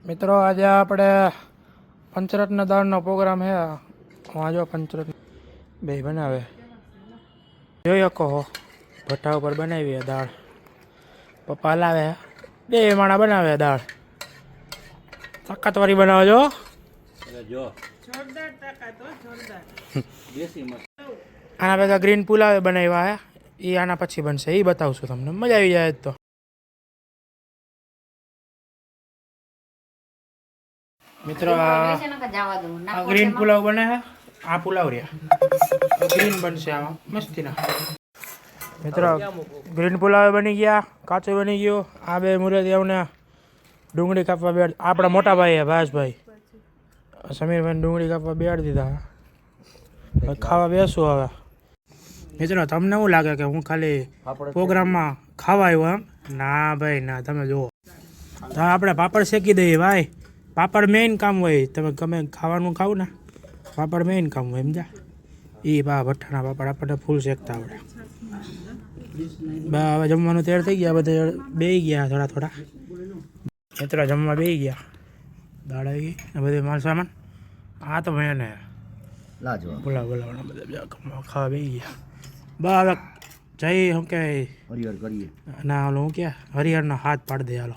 મિત્રો આજે આપણે પંચરત્ન દાળનો પ્રોગ્રામ છે. વાંજો પંચરત્ન બે બનાવે જોઈ શકો ભઠ્ઠા ઉપર બનાવીએ દાળ. પપ્પા લાવે બે માણા બનાવે દાળ તાકાતવાળી બનાવજો. આના ભેગા ગ્રીન પુલાવ બનાવ્યા હે એ આના પછી બનશે એ બતાવશું તમને મજા આવી જાય તો. મિત્રો આ ગ્રીન પુલાવ બને છે. આ પુલાવ રહ્યા ગ્રીન બનશે આમાં મસ્તીના. મિત્રો ગ્રીન પુલાવ બની ગયા, કાચો બની ગયો. આ બે મુરતિયાઓને ડુંગળી કાપવા બેડ આપણા મોટા ભાઈ હે ભાસભાઈ સમીરભાઈ ડુંગળી કાપવા બેડ દીધા. ખાવા બેસું હવે. મિત્રો તમને શું લાગે કે હું ખાલી પ્રોગ્રામમાં ખાવા આવ્યો એમ? ના ભાઈ ના, તમે જુઓ તો આપણે પાપડ શેકી દઈએ ભાઈ. પાપડ મેઇન કામ હોય. તમે ગમે ખાવાનું ખાવ ને પાપડ મેઇન કામ હોય સમજા. એ બા ભઠ્ઠાના પાપડ આપણને ફૂલ શેકતા આવડે. બા હવે જમવાનું તૈયાર થઈ ગયા, બધા બેસી ગયા થોડા થોડા. મિત્રો જમવા બેસી ગયા, દાળ આવી ગઈ ને બધું માલ સામાન. આ તો મેં ને બોલાવ બોલાવવાના બધા ખાવા બેસી ગયા. બા હવે જઈ શું કે ના ઓલું શું કે હરિહરનો હાથ પાડી દે હાલો.